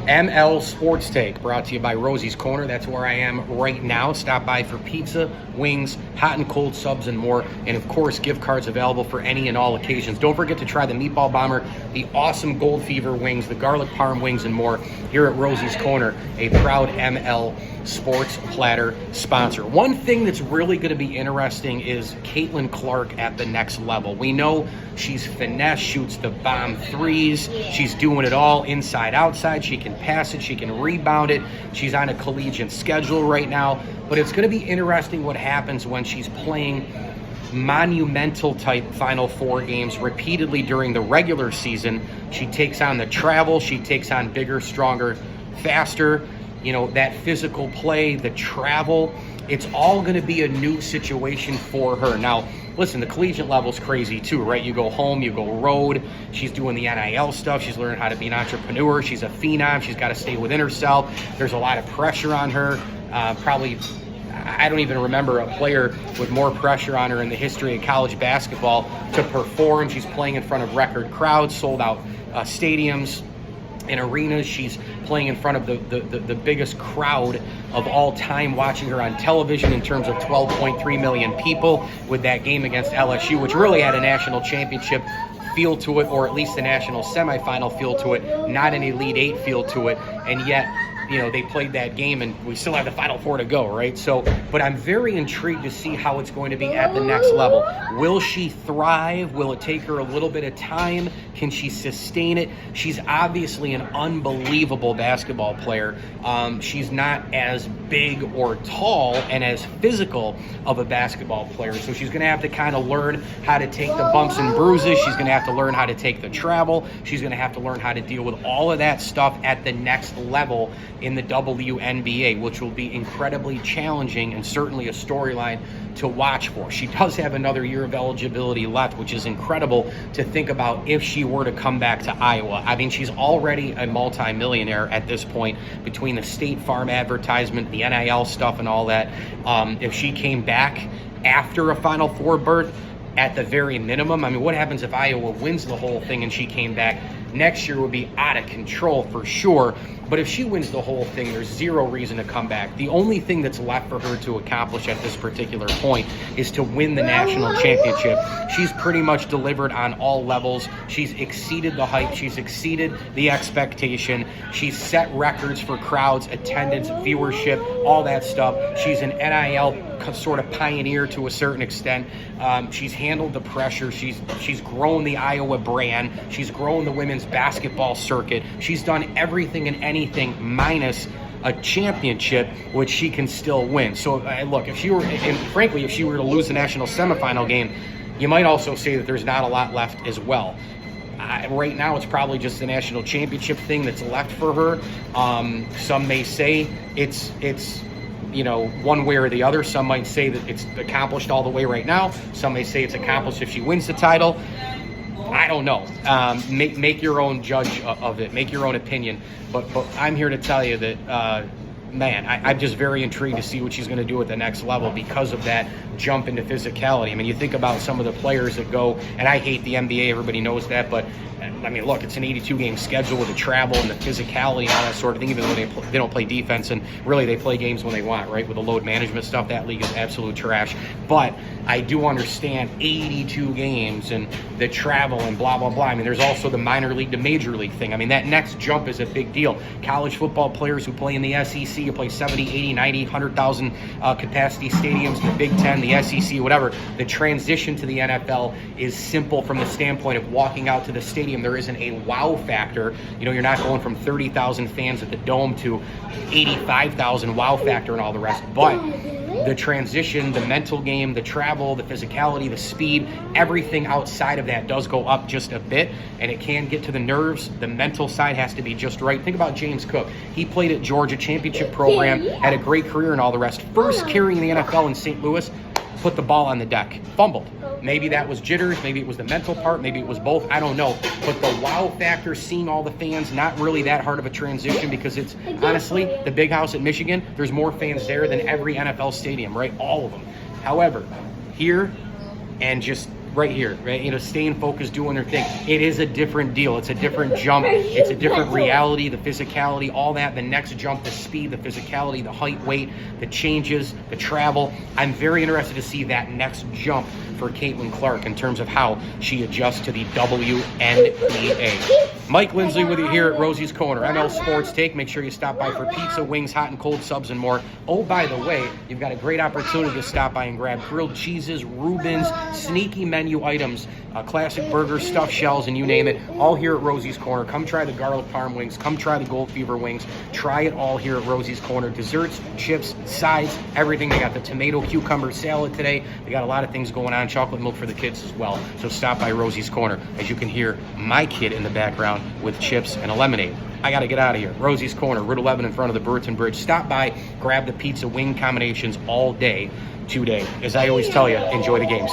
ML Sports Take, brought to you by Rosie's Corner. That's where I am right now. Stop by for pizza, wings, hot and cold subs, and more. And of course, gift cards available for any and all occasions. Don't forget to try the Meatball Bomber, the awesome Gold Fever wings, the garlic parm wings, and more here at Rosie's Corner, a proud ML Sports Platter sponsor. One thing that's really going to be interesting is Caitlin Clark at the next level. We know she's finesse, shoots the bomb threes. She's doing it all inside, outside. She can pass it. She can rebound it. She's on a collegiate schedule right now. But it's going to be interesting what happens when she's playing monumental type Final Four games repeatedly during the regular season. She takes on the travel. She takes on bigger, stronger, faster. You know, that physical play, the travel, it's all going to be a new situation for her. Now, listen, the collegiate level's crazy too, right? You go home, you go road. She's doing the NIL stuff. She's learning how to be an entrepreneur. She's a phenom. She's got to stay within herself. There's a lot of pressure on her. Probably, I don't even remember a player with more pressure on her in the history of college basketball to perform. She's playing in front of record crowds, sold out stadiums in arenas. She's playing in front of the biggest crowd of all time watching her on television in terms of 12.3 million people with that game against LSU, which really had a national championship feel to it, or at least a national semifinal feel to it, not an Elite Eight feel to it. And yet, you know, they played that game and we still have the Final Four to go, right? So, but I'm very intrigued to see how it's going to be at the next level. Will she thrive? Will it take her a little bit of time? Can she sustain it? She's obviously an unbelievable basketball player. She's not as big or tall and as physical of a basketball player. So she's going to have to kind of learn how to take the bumps and bruises. She's going to have to learn how to take the travel. She's going to have to learn how to deal with all of that stuff at the next level in the WNBA, which will be incredibly challenging and certainly a storyline to watch for. She does have another year of eligibility left, which is incredible to think about if she were to come back to Iowa. I mean, she's already a multimillionaire at this point between the State Farm advertisement, the NIL stuff, and all that. If she came back after a Final Four berth, at the very minimum, I mean, what happens if Iowa wins the whole thing and she came back? Next year would be out of control for sure. But if she wins the whole thing, there's zero reason to come back. The only thing that's left for her to accomplish at this particular point is to win the national championship. She's pretty much delivered on all levels. She's exceeded the hype. She's exceeded the expectation. She's set records for crowds, attendance, viewership, all that stuff. She's an NIL sort of pioneer to a certain extent. She's handled the pressure. She's grown the Iowa brand. She's grown the women's basketball circuit. She's done everything and anything minus a championship, which she can still win. So look, if she were, and frankly, if she were to lose the national semifinal game, you might also say that there's not a lot left as well. Right now, it's probably just the national championship thing that's left for her. Some may say it's you know, one way or the other. Some might say that it's accomplished all the way right now. Some may say it's accomplished if she wins the title. I don't know. Make your own judge of it. Make your own opinion. But I'm here to tell you that, man, I'm just very intrigued to see what she's going to do at the next level because of that jump into physicality. I mean, you think about some of the players that go, and I hate the NBA, everybody knows that, but I mean, look, it's an 82-game schedule with the travel and the physicality and all that sort of thing, even though they don't play defense, and really they play games when they want, right? With the load management stuff, that league is absolute trash. But I do understand 82 games and the travel and blah, blah, blah. I mean, there's also the minor league to major league thing. I mean, that next jump is a big deal. College football players who play in the SEC, who play 70, 80, 90, 100,000 capacity stadiums, the Big Ten, the SEC, whatever. The transition to the NFL is simple from the standpoint of walking out to the stadium. There isn't a wow factor. You know, you're not going from 30,000 fans at the Dome to 85,000 wow factor and all the rest. But the transition, the mental game, the travel, the physicality, the speed, everything outside of that does go up just a bit, and it can get to the nerves. The mental side has to be just right. Think about James Cook. He played at Georgia, championship program, had a great career and all the rest. First carrying the NFL in St. Louis, put the ball on the deck, fumbled. Maybe that was jitters, maybe it was the mental part, maybe it was both, I don't know. But the wow factor, seeing all the fans, not really that hard of a transition because it's, honestly, the Big House at Michigan, there's more fans there than every NFL stadium, right? All of them. However, here, and just right here, right? You know, staying focused, doing her thing. It is a different deal. It's a different jump. It's a different reality, the physicality, all that. The next jump, the speed, the physicality, the height, weight, the changes, the travel. I'm very interested to see that next jump for Caitlin Clark in terms of how she adjusts to the WNBA. Mike Lindsley with you here at Rosie's Corner, ML Sports Take. Make sure you stop by for pizza, wings, hot and cold subs, and more. Oh, by the way, you've got a great opportunity to stop by and grab grilled cheeses, Reubens, sneaky menu items, classic burgers, stuffed shells, and you name it, all here at Rosie's Corner. Come try the garlic parm wings. Come try the gold fever wings. Try it all here at Rosie's Corner. Desserts, chips, sides, everything. They got the tomato cucumber salad today. They got a lot of things going on. Chocolate milk for the kids as well. So stop by Rosie's Corner. As you can hear my kid in the background with chips and a lemonade. I got to get out of here. Rosie's Corner, Route 11 in front of the Burton Bridge. Stop by, grab the pizza wing combinations all day today. As I always tell you, enjoy the games.